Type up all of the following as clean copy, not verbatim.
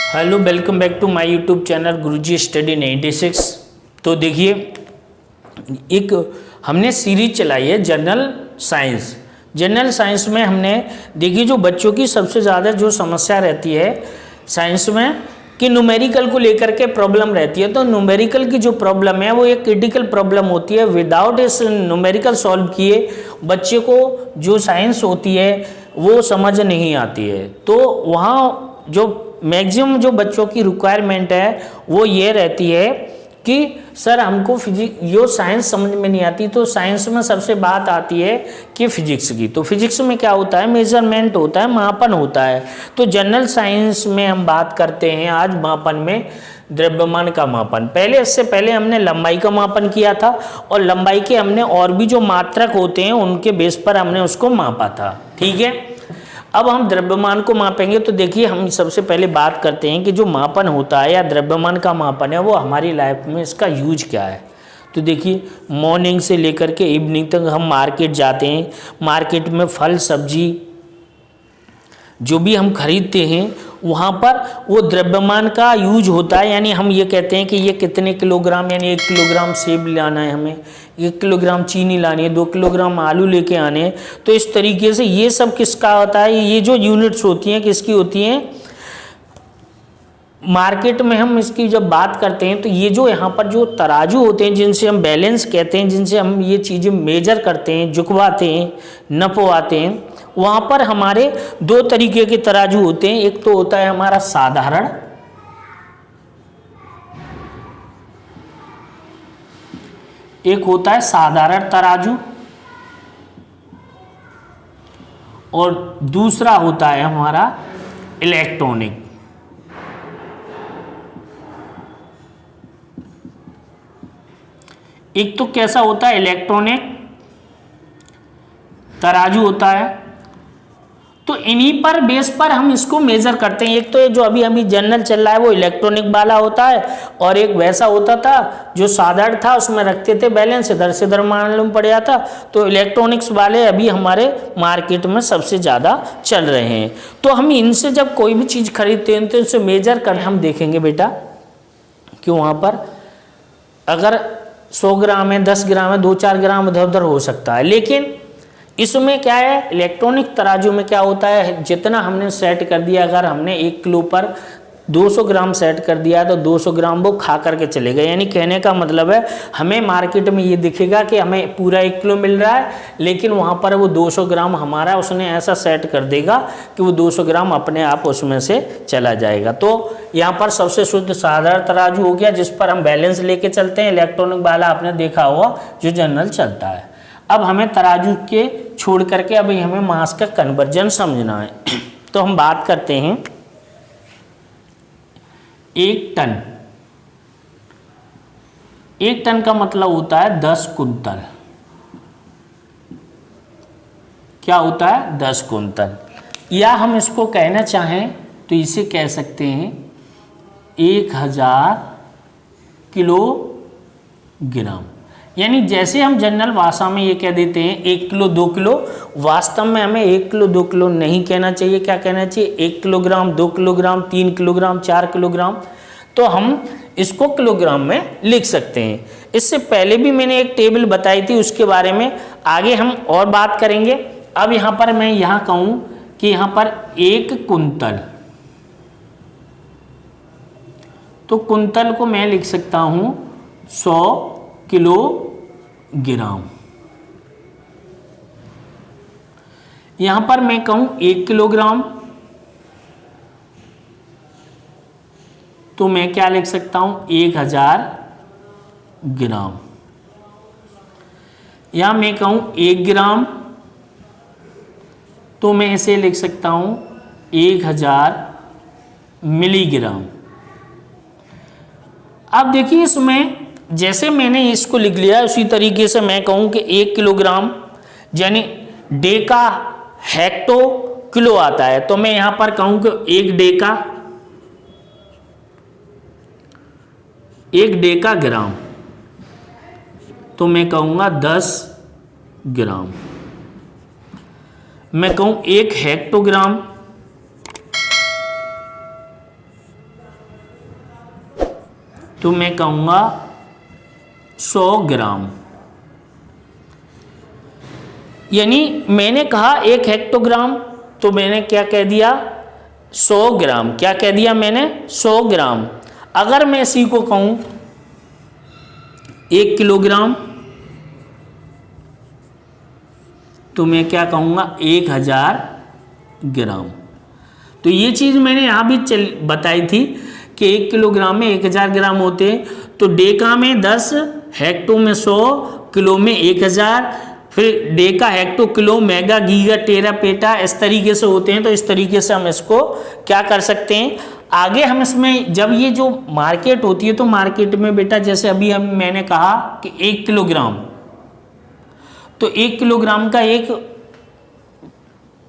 Hello, welcome back to my YouTube channel Guruji study 96। तो देखिए, एक हमने सीरीज चलाई है जनरल साइंस। जनरल साइंस में हमने देखिए जो बच्चों की सबसे ज़्यादा जो समस्या रहती है साइंस में कि न्यूमेरिकल को लेकर के प्रॉब्लम रहती है। तो न्यूमेरिकल की जो प्रॉब्लम है वो एक क्रिटिकल प्रॉब्लम होती है। विदाउट इस न्यूमेरिकल सॉल्व किए बच्चे को जो साइंस होती है वो समझ नहीं आती है। तो वहाँ जो मैक्सिमम जो बच्चों की रिक्वायरमेंट है वो ये रहती है कि सर हमको फिजिक्स यो साइंस समझ में नहीं आती। तो साइंस में सबसे बात आती है कि फिजिक्स की। तो फिजिक्स में क्या होता है, मेजरमेंट होता है, मापन होता है। तो जनरल साइंस में हम बात करते हैं आज मापन में द्रव्यमान का मापन। पहले इससे पहले हमने लंबाई का मापन किया था और लंबाई के हमने और भी जो मात्रक होते हैं उनके बेस पर हमने उसको मापा था। ठीक है, अब हम द्रव्यमान को मापेंगे। तो देखिए, हम सबसे पहले बात करते हैं कि जो मापन होता है या द्रव्यमान का मापन है वो हमारी लाइफ में इसका यूज क्या है। तो देखिए, मॉर्निंग से लेकर के इवनिंग तक हम मार्केट जाते हैं। मार्केट में फल सब्जी जो भी हम खरीदते हैं वहाँ पर वो द्रव्यमान का यूज होता है। यानी हम ये कहते हैं कि ये कितने किलोग्राम, यानी 1 किलोग्राम सेब लाना है हमें, 1 किलोग्राम चीनी लानी है, 2 किलोग्राम आलू लेके आने हैं। तो इस तरीके से ये सब किसका होता है, ये जो यूनिट्स होती हैं किसकी होती हैं, मार्केट में हम इसकी जब बात करते हैं तो ये जो यहाँ पर जो तराजू होते हैं जिनसे हम बैलेंस कहते हैं, जिनसे हम ये चीज़ें मेजर करते हैं, झुकवाते हैं, नपवाते हैं, वहाँ पर हमारे 2 तरीके के तराजू होते हैं। एक तो होता है हमारा साधारण, एक होता है साधारण तराजू और दूसरा होता है हमारा इलेक्ट्रॉनिक। एक तो कैसा होता है, इलेक्ट्रॉनिक तराजू होता है। तो इन्हीं पर बेस पर हम इसको मेजर करते हैं। एक तो ये जो अभी जनरल चल रहा है वो इलेक्ट्रॉनिक वाला होता है और एक वैसा होता था जो साधारण था, उसमें रखते थे बैलेंस, इधर से इधर मालूम पड़ जाता। तो इलेक्ट्रॉनिक्स वाले अभी हमारे मार्केट में सबसे ज़्यादा चल रहे हैं। तो हम इनसे जब कोई भी चीज़ खरीदते हैं तो इनसे मेजर कर हम देखेंगे बेटा कि वहाँ पर अगर 100 ग्राम है, 10 ग्राम है, 2-4 ग्राम इधर उधर हो सकता है। लेकिन इसमें क्या है, इलेक्ट्रॉनिक तराजू में क्या होता है, जितना हमने सेट कर दिया, अगर हमने 1 किलो पर 200 ग्राम सेट कर दिया तो 200 ग्राम वो खा करके चले गए। यानी कहने का मतलब है हमें मार्केट में ये दिखेगा कि हमें पूरा 1 किलो मिल रहा है, लेकिन वहाँ पर वो 200 ग्राम हमारा उसने ऐसा सेट कर देगा कि वो 200 ग्राम अपने आप उसमें से चला जाएगा। तो यहाँ पर सबसे शुद्ध साधारण तराजू हो गया जिस पर हम बैलेंस लेके चलते हैं। इलेक्ट्रॉनिक वाला आपने देखा होगा जो जनरल चलता है। अब हमें तराजू के छोड़ करके अभी हमें मास का कन्वर्जन समझना है। तो हम बात करते हैं 1 टन। 1 टन का मतलब होता है 10 कुंतल। क्या होता है, 10 कुंतल। या हम इसको कहना चाहें तो इसे कह सकते हैं 1000 किलोग्राम। यानी जैसे हम जनरल भाषा में ये कह देते हैं 1 किलो 2 किलो, वास्तव में हमें 1 किलो 2 किलो नहीं कहना चाहिए। क्या कहना चाहिए, 1 किलोग्राम, 2 किलोग्राम, 3 किलोग्राम, 4 किलोग्राम। तो हम इसको किलोग्राम में लिख सकते हैं। इससे पहले भी मैंने एक टेबल बताई थी, उसके बारे में आगे हम और बात करेंगे। अब यहाँ पर मैं यहाँ कहूँ कि यहाँ पर 1 कुंतल, तो कुंतल को मैं लिख सकता हूँ 100 किलोग्राम। यहां पर मैं कहूं 1 किलोग्राम तो मैं क्या लिख सकता हूं, 1000 ग्राम। या मैं कहूं 1 ग्राम तो मैं इसे लिख सकता हूं 1000 मिलीग्राम। अब देखिए, इसमें जैसे मैंने इसको लिख लिया उसी तरीके से मैं कहूं कि 1 किलोग्राम यानी डेका हेक्टो किलो आता है। तो मैं यहां पर कहूं कि 1 डेका ग्राम, तो मैं कहूंगा 10 ग्राम। मैं कहूं 1 हेक्टोग्राम तो मैं कहूँगा 100 ग्राम। यानी मैंने कहा 1 हेक्टोग्राम, तो मैंने क्या कह दिया 100 ग्राम। क्या कह दिया मैंने 100 ग्राम। अगर मैं इसी को कहूँ 1 किलोग्राम, तो मैं क्या कहूँगा 1000 ग्राम। तो ये चीज़ मैंने यहाँ भी बताई थी कि 1 किलोग्राम में 1000 ग्राम होते हैं। तो डेका में 10, हेक्टो में 100, किलो में 1000, फिर deca, hecto, kilo, mega, giga, tera, peta, इस तरीके से होते हैं। तो इस तरीके से हम इसको क्या कर सकते हैं, आगे हम इसमें जब ये जो मार्केट होती है, तो मार्केट में बेटा जैसे अभी मैंने कहा कि 1 किलोग्राम, तो 1 किलोग्राम का एक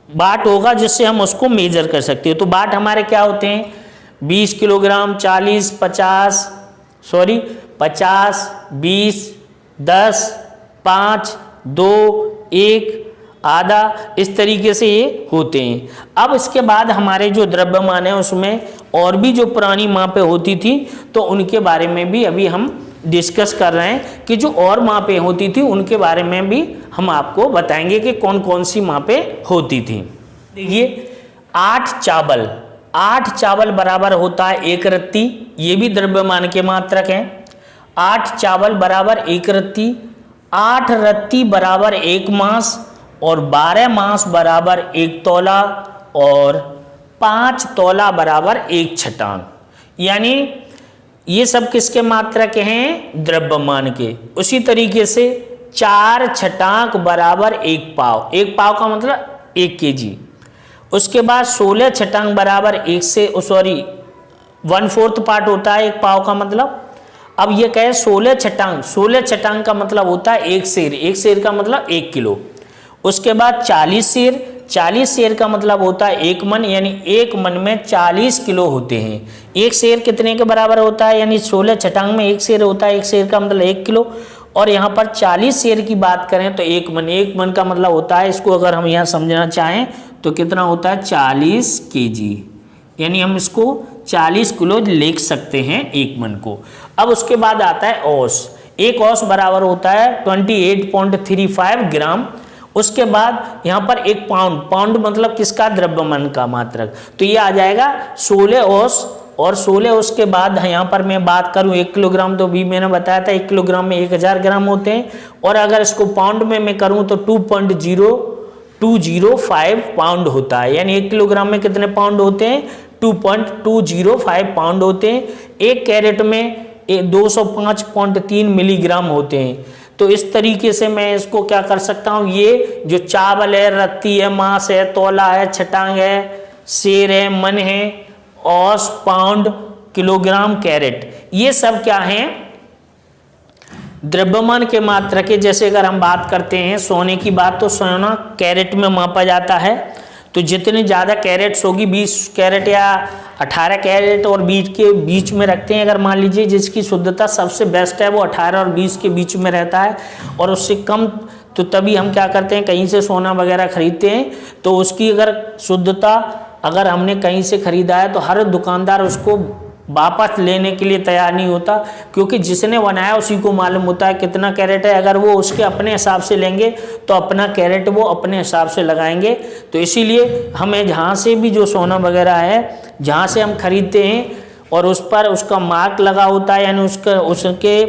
बाट होगा जिससे हम उसको मेजर कर सकते हैं। तो बाट हमारे क्या होते हैं 20 किलोग्राम, 40, 50, 20, 10, 5, 2, 1, आधा, इस तरीके से ये होते हैं। अब इसके बाद हमारे जो द्रव्यमान है उसमें और भी जो पुरानी मापें होती थी, तो उनके बारे में भी अभी हम डिस्कस कर रहे हैं कि जो और मापें होती थी उनके बारे में भी हम आपको बताएंगे कि कौन कौन सी मापें होती थी। देखिए 8 चावल बराबर होता है 1 रत्ती, ये भी द्रव्यमान के मात्रक हैं। 8 चावल बराबर 1 रत्ती, 8 रत्ती बराबर 1 मास, और 12 मास बराबर 1 तौला, और 5 तौला बराबर 1 छटांग। यानी ये सब किसके मात्रक हैं, द्रव्यमान के। उसी तरीके से 4 छटांक बराबर 1 पाव, 1 पाव का मतलब 1 केजी। उसके बाद 16 छटांक बराबर 1/4 पार्ट होता है 1 पाव का मतलब। अब ये कहे 16 छटांक का मतलब होता है 1 सेर, 1 सेर का मतलब 1 किलो। उसके बाद 40 सेर का मतलब होता है 1 मन, यानी 1 मन में 40 किलो होते हैं। 1 सेर कितने के बराबर होता है, यानी 16 छटांग में 1 सेर होता है, 1 सेर का मतलब 1 किलो। और यहाँ पर 40 सेर की बात करें तो 1 मन का मतलब होता है, इसको अगर हम यहाँ समझना चाहें तो कितना होता है 40 केजी, यानी हम इसको 40 किलो लिख सकते हैं 1 मन को। अब उसके बाद आता है औस। 1 औस बराबर होता है 28.35 ग्राम। उसके बाद यहाँ पर 1 पाउंड मतलब किसका, द्रव्यमान का मात्रक। तो ये आ जाएगा 16 औस, और 16 औस के बाद यहाँ पर मैं बात करूँ 1 किलोग्राम, तो भी मैंने बताया था 1 किलोग्राम में 1000 ग्राम होते हैं। और अगर इसको पाउंड में मैं करूँ तो 2.205 पाउंड होता है। यानी 1 किलोग्राम में कितने पाउंड होते हैं, 2.205 पाउंड होते हैं। 1 कैरेट में 205.3 मिलीग्राम होते हैं। तो इस तरीके से मैं इसको क्या कर सकता हूँ, ये जो चावल है, रत्ती है, मास है, तौला है, छटांग है, सेर है, मन है, औस, पाउंड, किलोग्राम, कैरेट, ये सब क्या हैं, द्रव्यमान के मात्रक के। जैसे अगर हम बात करते हैं सोने की बात, तो सोना कैरेट में मापा जाता है। तो जितनी ज़्यादा कैरेट्स होगी, 20 कैरेट या 18 कैरेट और 20 के बीच में रखते हैं। अगर मान लीजिए जिसकी शुद्धता सबसे बेस्ट है वो 18 और 20 के बीच में रहता है, और उससे कम, तो तभी हम क्या करते हैं, कहीं से सोना वगैरह खरीदते हैं। तो उसकी अगर शुद्धता अगर हमने कहीं से खरीदा है तो हर दुकानदार उसको वापस लेने के लिए तैयार नहीं होता, क्योंकि जिसने बनाया उसी को मालूम होता है कितना कैरेट है। अगर वो उसके अपने हिसाब से लेंगे तो अपना कैरेट वो अपने हिसाब से लगाएंगे। तो इसीलिए हमें जहाँ से भी जो सोना वगैरह है, जहाँ से हम खरीदते हैं, और उस पर उसका मार्क लगा होता है, यानी उसके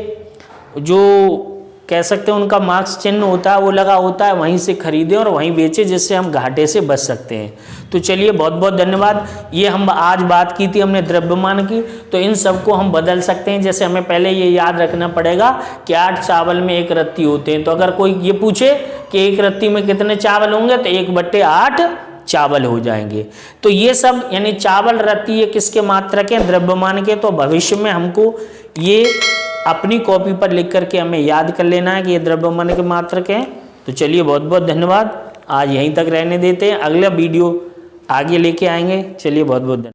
जो कह सकते हैं उनका मार्क्स चिन्ह होता है वो लगा होता है, वहीं से खरीदें और वहीं बेचें, जिससे हम घाटे से बच सकते हैं। तो चलिए बहुत बहुत धन्यवाद। ये हम आज बात की थी हमने द्रव्यमान की, तो इन सब को हम बदल सकते हैं। जैसे हमें पहले ये याद रखना पड़ेगा कि 8 चावल में 1 रत्ती होते हैं। तो अगर कोई ये पूछे कि 1 रत्ती में कितने चावल होंगे, तो 1/8 चावल हो जाएंगे। तो ये सब यानी चावल, रत्ती, ये किसके मात्रक हैं, द्रव्यमान के। तो भविष्य में हमको ये अपनी कॉपी पर लिख करके हमें याद कर लेना है कि ये द्रव्यमान के मात्रक हैं। तो चलिए बहुत बहुत धन्यवाद। आज यहीं तक रहने देते हैं, अगला वीडियो आगे लेके आएंगे। चलिए बहुत बहुत धन्यवाद।